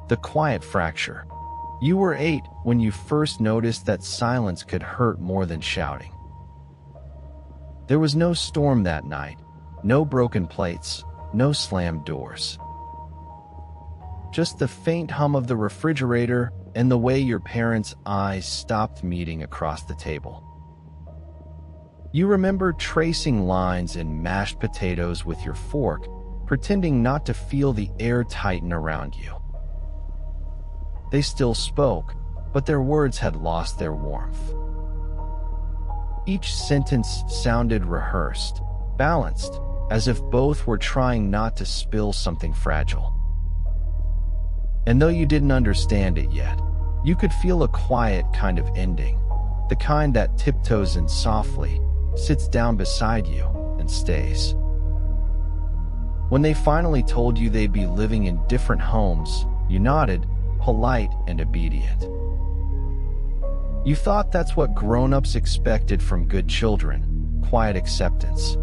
The quiet fracture. You were 8 when you first noticed that silence could hurt more than shouting. There was no storm that night, no broken plates, no slammed doors. Just the faint hum of the refrigerator and the way your parents' eyes stopped meeting across the table. You remember tracing lines in mashed potatoes with your fork, pretending not to feel the air tighten around you. They still spoke, but their words had lost their warmth. Each sentence sounded rehearsed, balanced, as if both were trying not to spill something fragile. And though you didn't understand it yet, you could feel a quiet kind of ending, the kind that tiptoes in softly, sits down beside you, and stays. When they finally told you they'd be living in different homes, you nodded, polite and obedient. You thought that's what grown-ups expected from good children, quiet acceptance.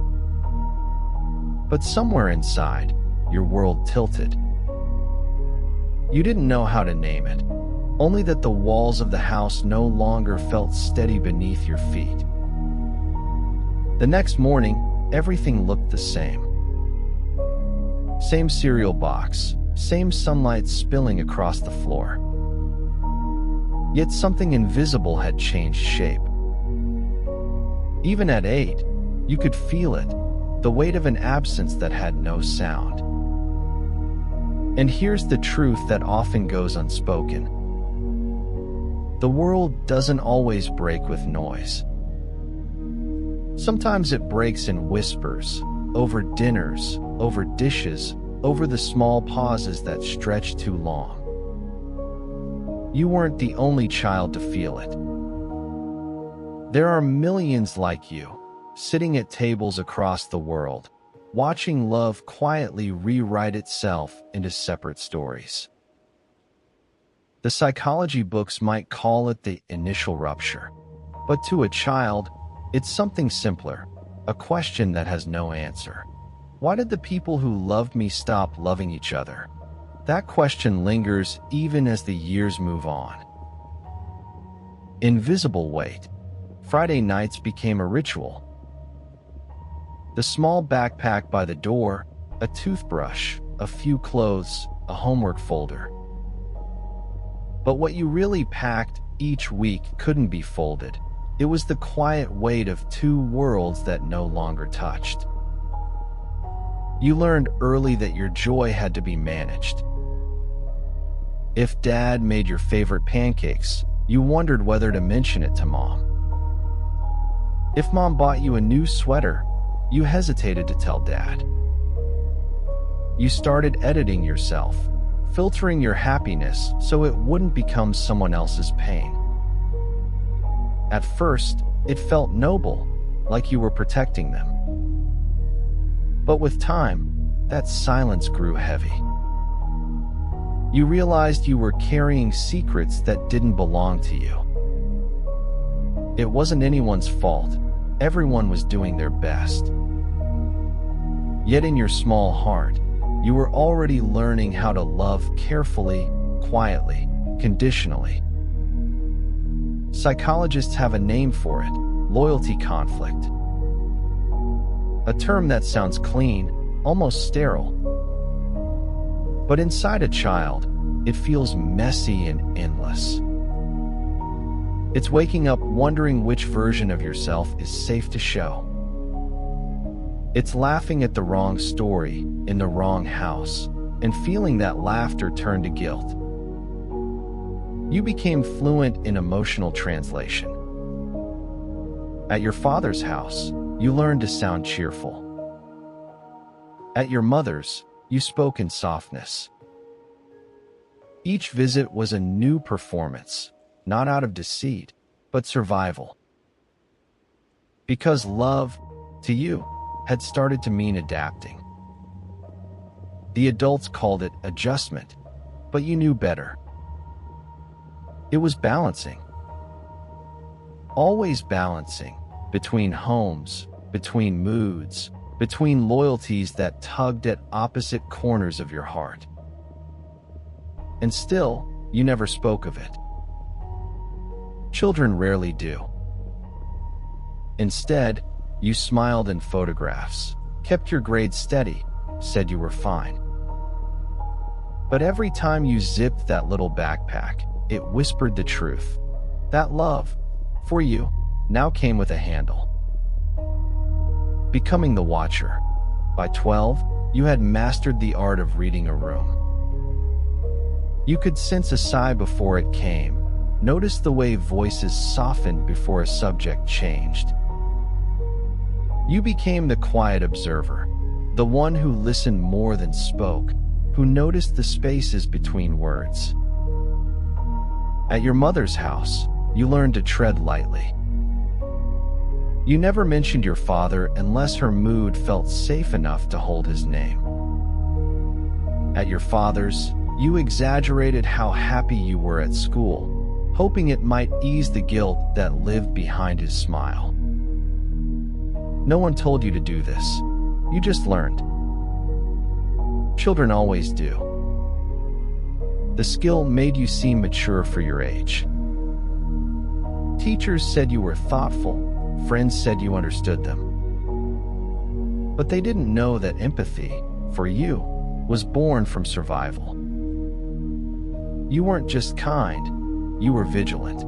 But somewhere inside, your world tilted. You didn't know how to name it, only that the walls of the house no longer felt steady beneath your feet. The next morning, everything looked the same. Same cereal box, same sunlight spilling across the floor. Yet something invisible had changed shape. Even at 8, you could feel it, the weight of an absence that had no sound. And here's the truth that often goes unspoken. The world doesn't always break with noise. Sometimes it breaks in whispers, over dinners, over dishes, over the small pauses that stretch too long. You weren't the only child to feel it. There are millions like you, sitting at tables across the world, watching love quietly rewrite itself into separate stories. The psychology books might call it the initial rupture, but to a child, it's something simpler, a question that has no answer. Why did the people who loved me stop loving each other? That question lingers even as the years move on. Invisible weight. Friday nights became a ritual. The small backpack by the door, a toothbrush, a few clothes, a homework folder. But what you really packed each week couldn't be folded. It was the quiet weight of two worlds that no longer touched. You learned early that your joy had to be managed. If Dad made your favorite pancakes, you wondered whether to mention it to Mom. If Mom bought you a new sweater, you hesitated to tell Dad. You started editing yourself, filtering your happiness so it wouldn't become someone else's pain. At first, it felt noble, like you were protecting them. But with time, that silence grew heavy. You realized you were carrying secrets that didn't belong to you. It wasn't anyone's fault. Everyone was doing their best. Yet in your small heart, you were already learning how to love carefully, quietly, conditionally. Psychologists have a name for it: loyalty conflict. A term that sounds clean, almost sterile. But inside a child, it feels messy and endless. It's waking up wondering which version of yourself is safe to show. It's laughing at the wrong story, in the wrong house, and feeling that laughter turn to guilt. You became fluent in emotional translation. At your father's house, you learned to sound cheerful. At your mother's, you spoke in softness. Each visit was a new performance, not out of deceit, but survival. Because love, to you, had started to mean adapting. The adults called it adjustment, but you knew better. It was balancing. Always balancing, between homes, between moods, between loyalties that tugged at opposite corners of your heart. And still, you never spoke of it. Children rarely do. Instead, you smiled in photographs, kept your grades steady, said you were fine. But every time you zipped that little backpack, it whispered the truth. That love, for you, now came with a handle. Becoming the watcher. By 12, you had mastered the art of reading a room. You could sense a sigh before it came, notice the way voices softened before a subject changed. You became the quiet observer, the one who listened more than spoke, who noticed the spaces between words. At your mother's house, you learned to tread lightly. You never mentioned your father unless her mood felt safe enough to hold his name. At your father's, you exaggerated how happy you were at school, hoping it might ease the guilt that lived behind his smile. No one told you to do this. You just learned. Children always do. The skill made you seem mature for your age. Teachers said you were thoughtful. Friends said you understood them. But they didn't know that empathy, for you, was born from survival. You weren't just kind, you were vigilant.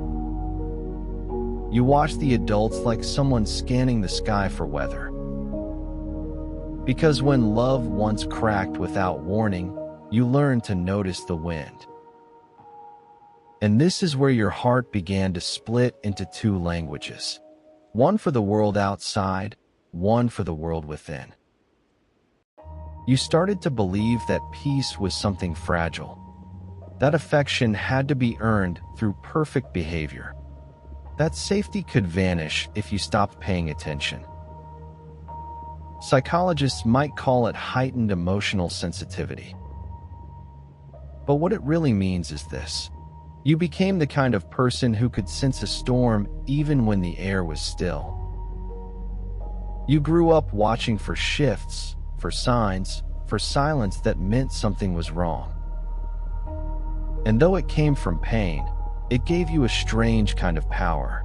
You watched the adults like someone scanning the sky for weather. Because when love once cracked without warning, you learned to notice the wind. And this is where your heart began to split into two languages. One for the world outside, one for the world within. You started to believe that peace was something fragile. That affection had to be earned through perfect behavior. That safety could vanish if you stopped paying attention. Psychologists might call it heightened emotional sensitivity. But what it really means is this. You became the kind of person who could sense a storm even when the air was still. You grew up watching for shifts, for signs, for silence that meant something was wrong. And though it came from pain, it gave you a strange kind of power.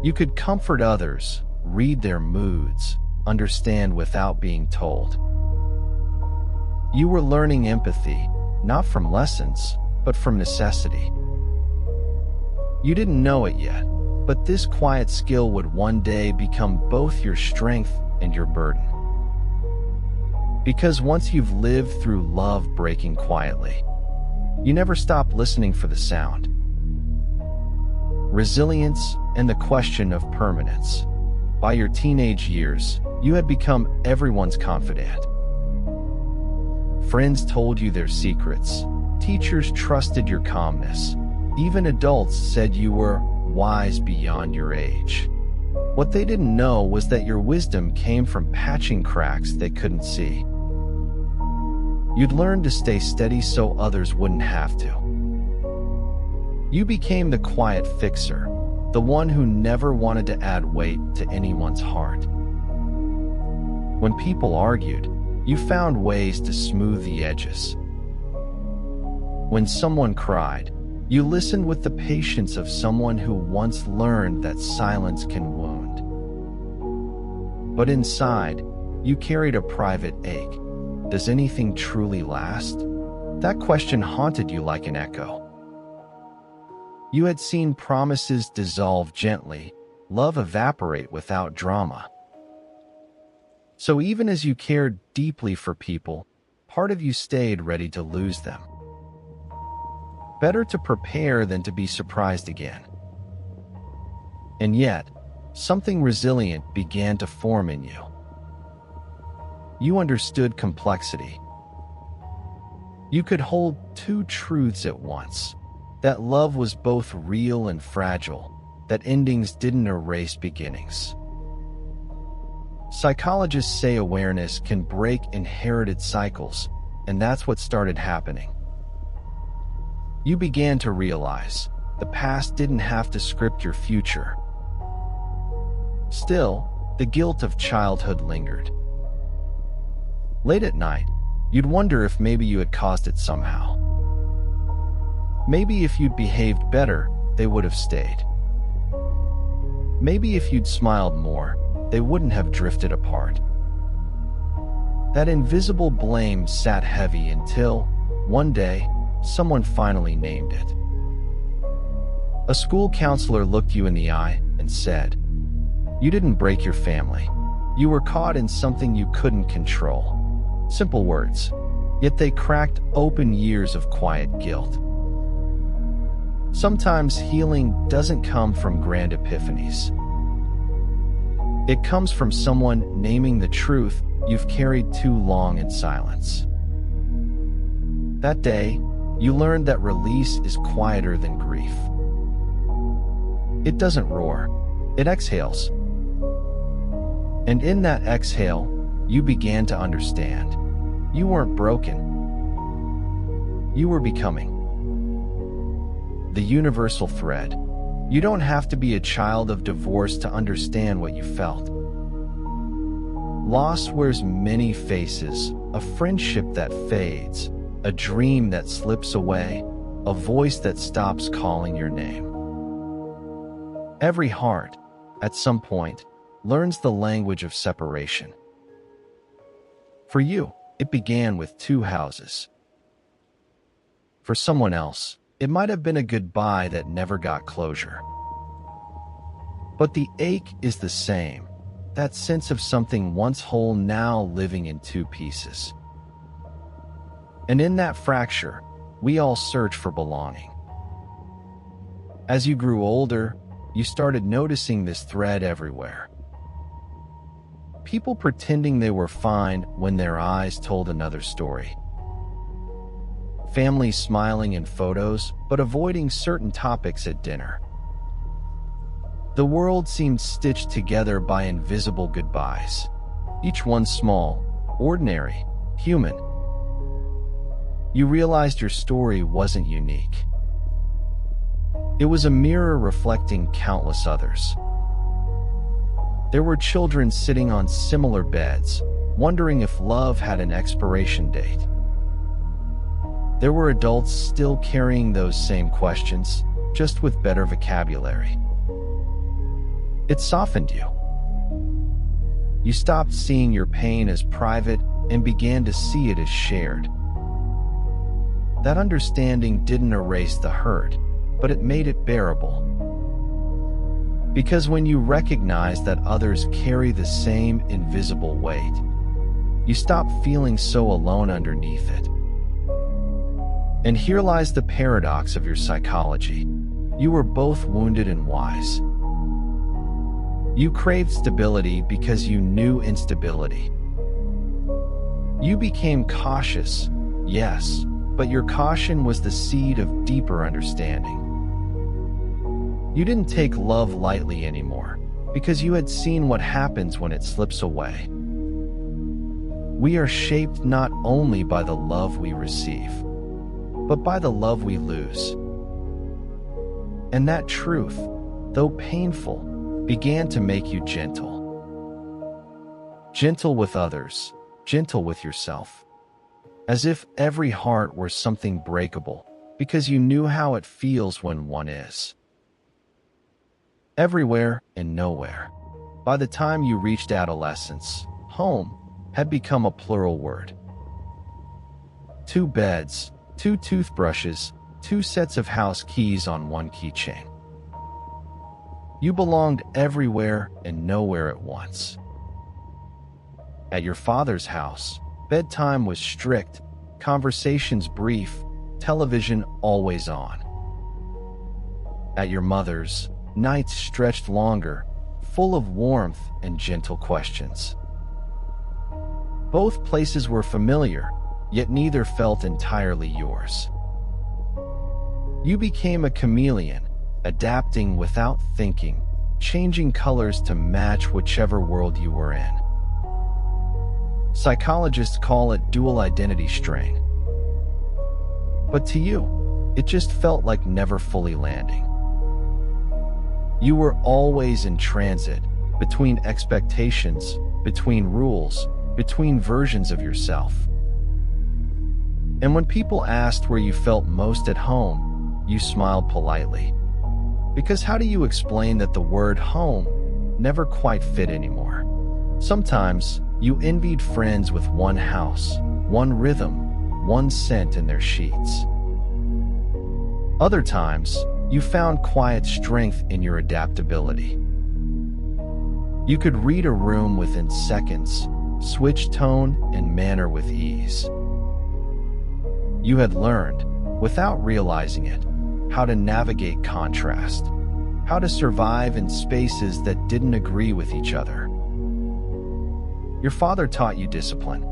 You could comfort others, read their moods, understand without being told. You were learning empathy, not from lessons, but from necessity. You didn't know it yet, but this quiet skill would one day become both your strength and your burden. Because once you've lived through love breaking quietly, you never stop listening for the sound. Resilience and the question of permanence. By your teenage years, you had become everyone's confidant. Friends told you their secrets. Teachers trusted your calmness. Even adults said you were wise beyond your age. What they didn't know was that your wisdom came from patching cracks they couldn't see. You'd learned to stay steady so others wouldn't have to. You became the quiet fixer, the one who never wanted to add weight to anyone's heart. When people argued, you found ways to smooth the edges. When someone cried, you listened with the patience of someone who once learned that silence can wound. But inside, you carried a private ache. Does anything truly last? That question haunted you like an echo. You had seen promises dissolve gently, love evaporate without drama. So even as you cared deeply for people, part of you stayed ready to lose them. Better to prepare than to be surprised again. And yet, something resilient began to form in you. You understood complexity. You could hold two truths at once. That love was both real and fragile, that endings didn't erase beginnings. Psychologists say awareness can break inherited cycles, and that's what started happening. You began to realize the past didn't have to script your future. Still, the guilt of childhood lingered. Late at night, You'd wonder if maybe you had caused it somehow. Maybe if you'd behaved better, they would have stayed. Maybe if you'd smiled more, they wouldn't have drifted apart. That invisible blame sat heavy until, one day, someone finally named it. A school counselor looked you in the eye and said, "You didn't break your family. You were caught in something you couldn't control." Simple words, yet they cracked open years of quiet guilt. Sometimes healing doesn't come from grand epiphanies. It comes from someone naming the truth you've carried too long in silence. That day, you learned that release is quieter than grief. It doesn't roar, it exhales. And in that exhale, you began to understand. You weren't broken. You were becoming. The universal thread. You don't have to be a child of divorce to understand what you felt. Loss wears many faces, a friendship that fades, a dream that slips away, a voice that stops calling your name. Every heart, at some point, learns the language of separation. For you, it began with 2 houses. For someone else, it might have been a goodbye that never got closure. But the ache is the same, that sense of something once whole now living in 2 pieces. And in that fracture, we all search for belonging. As you grew older, you started noticing this thread everywhere. People pretending they were fine when their eyes told another story. Families smiling in photos, but avoiding certain topics at dinner. The world seemed stitched together by invisible goodbyes, each one small, ordinary, human. You realized your story wasn't unique. It was a mirror reflecting countless others. There were children sitting on similar beds, wondering if love had an expiration date. There were adults still carrying those same questions, just with better vocabulary. It softened you. You stopped seeing your pain as private and began to see it as shared. That understanding didn't erase the hurt, but it made it bearable. Because when you recognize that others carry the same invisible weight, you stop feeling so alone underneath it. And here lies the paradox of your psychology. You were both wounded and wise. You craved stability because you knew instability. You became cautious, yes, but your caution was the seed of deeper understanding. You didn't take love lightly anymore, because you had seen what happens when it slips away. We are shaped not only by the love we receive, but by the love we lose. And that truth, though painful, began to make you gentle. Gentle with others, gentle with yourself. As if every heart were something breakable, because you knew how it feels when one is. Everywhere and nowhere. By the time you reached adolescence, home had become a plural word. 2 beds, 2 toothbrushes, 2 sets of house keys on 1 keychain. You belonged everywhere and nowhere at once. At your father's house, bedtime was strict, conversations brief, television always on. At your mother's, nights stretched longer, full of warmth and gentle questions. Both places were familiar, yet neither felt entirely yours. You became a chameleon, adapting without thinking, changing colors to match whichever world you were in. Psychologists call it dual identity strain. But to you, it just felt like never fully landing. You were always in transit, between expectations, between rules, between versions of yourself. And when people asked where you felt most at home, you smiled politely. Because how do you explain that the word home never quite fit anymore? Sometimes you envied friends with one house, one rhythm, one scent in their sheets. Other times, you found quiet strength in your adaptability. You could read a room within seconds, switch tone and manner with ease. You had learned, without realizing it, how to navigate contrast, how to survive in spaces that didn't agree with each other. Your father taught you discipline.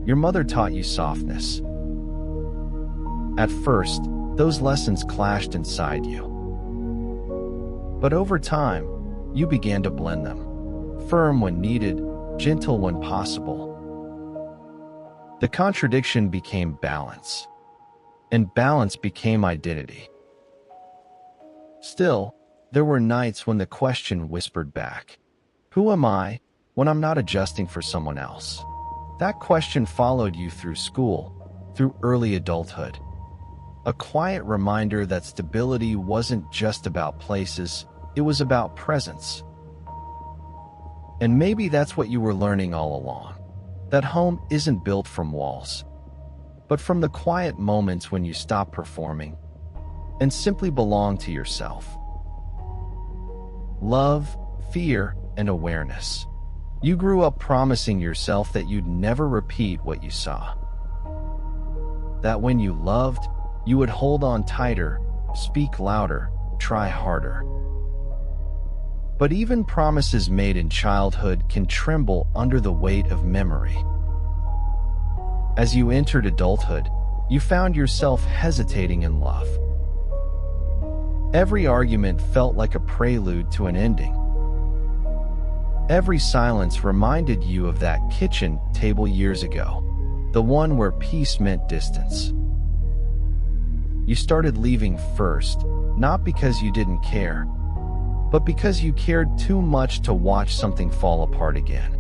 Your mother taught you softness. At first, those lessons clashed inside you. But over time, you began to blend them, firm when needed, gentle when possible. The contradiction became balance, and balance became identity. Still, there were nights when the question whispered back, "Who am I when I'm not adjusting for someone else?" That question followed you through school, through early adulthood. A quiet reminder that stability wasn't just about places, it was about presence. And maybe that's what you were learning all along, that home isn't built from walls, but from the quiet moments when you stop performing and simply belong to yourself. Love, fear, and awareness. You grew up promising yourself that you'd never repeat what you saw. That when you loved, you would hold on tighter, speak louder, try harder. But even promises made in childhood can tremble under the weight of memory. As you entered adulthood, you found yourself hesitating in love. Every argument felt like a prelude to an ending. Every silence reminded you of that kitchen table years ago, the one where peace meant distance. You started leaving first, not because you didn't care, but because you cared too much to watch something fall apart again.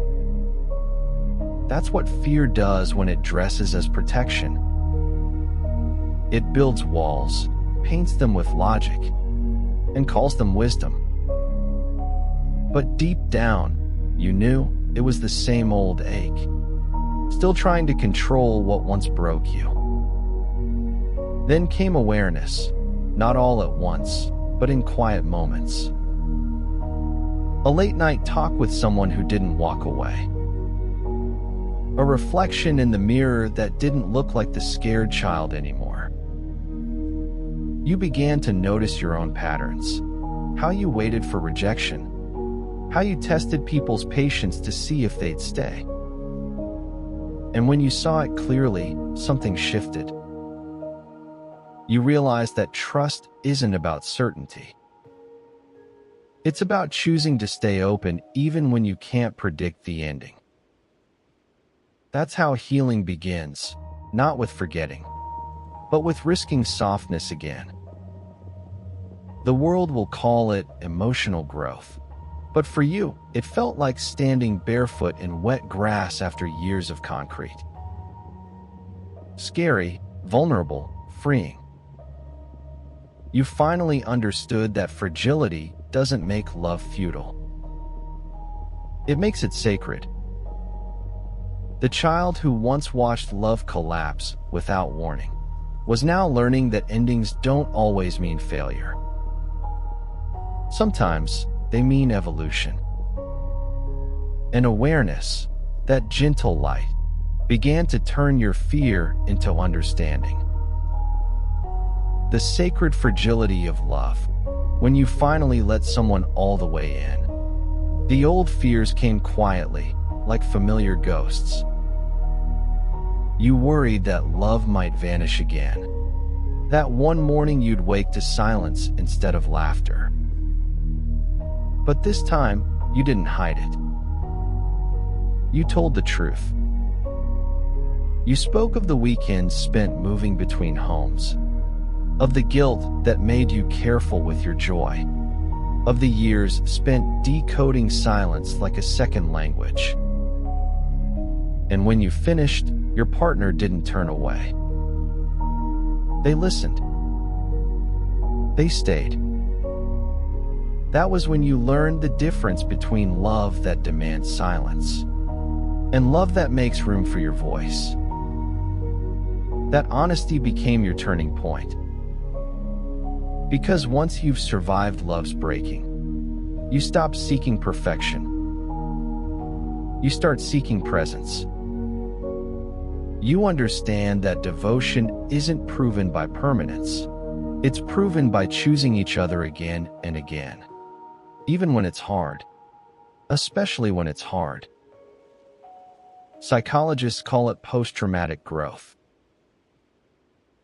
That's what fear does when it dresses as protection. It builds walls, paints them with logic, and calls them wisdom. But deep down, you knew it was the same old ache, still trying to control what once broke you. Then came awareness, not all at once, but in quiet moments. A late-night talk with someone who didn't walk away. A reflection in the mirror that didn't look like the scared child anymore. You began to notice your own patterns, how you waited for rejection, how you tested people's patience to see if they'd stay. And when you saw it clearly, something shifted. You realized that trust isn't about certainty. It's about choosing to stay open even when you can't predict the ending. That's how healing begins, not with forgetting, but with risking softness again. The world will call it emotional growth, but for you, it felt like standing barefoot in wet grass after years of concrete. Scary, vulnerable, freeing. You finally understood that fragility doesn't make love futile. It makes it sacred. The child who once watched love collapse without warning was now learning that endings don't always mean failure. Sometimes they mean evolution. And awareness, that gentle light, began to turn your fear into understanding. The sacred fragility of love, when you finally let someone all the way in. The old fears came quietly, like familiar ghosts. You worried that love might vanish again. That one morning you'd wake to silence instead of laughter. But this time, you didn't hide it. You told the truth. You spoke of the weekends spent moving between homes, of the guilt that made you careful with your joy, of the years spent decoding silence like a second language. And when you finished, your partner didn't turn away. They listened. They stayed. That was when you learned the difference between love that demands silence and love that makes room for your voice. That honesty became your turning point. Because once you've survived love's breaking, you stop seeking perfection. You start seeking presence. You understand that devotion isn't proven by permanence. It's proven by choosing each other again and again. Even when it's hard. Especially when it's hard. Psychologists call it post-traumatic growth.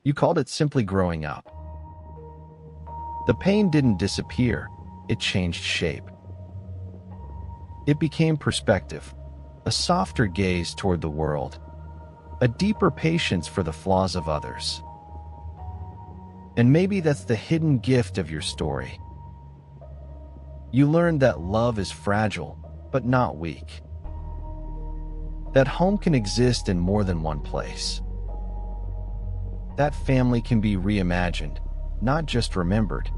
You called it simply growing up. The pain didn't disappear, it changed shape. It became perspective, a softer gaze toward the world, a deeper patience for the flaws of others. And maybe that's the hidden gift of your story. You learned that love is fragile, but not weak. That home can exist in more than one place. That family can be reimagined, not just remembered.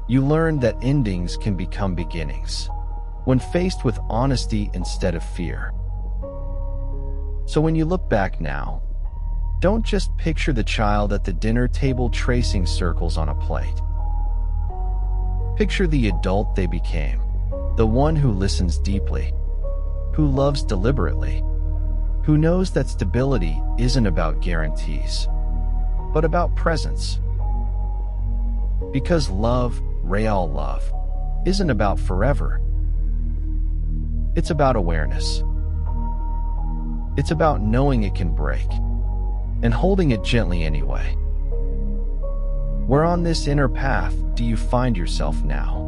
You learned that endings can become beginnings, when faced with honesty instead of fear. So when you look back now, don't just picture the child at the dinner table tracing circles on a plate. Picture the adult they became, the one who listens deeply, who loves deliberately, who knows that stability isn't about guarantees, but about presence. Because love, real love, isn't about forever. It's about awareness. It's about knowing it can break, and holding it gently anyway. Where on this inner path do you find yourself now?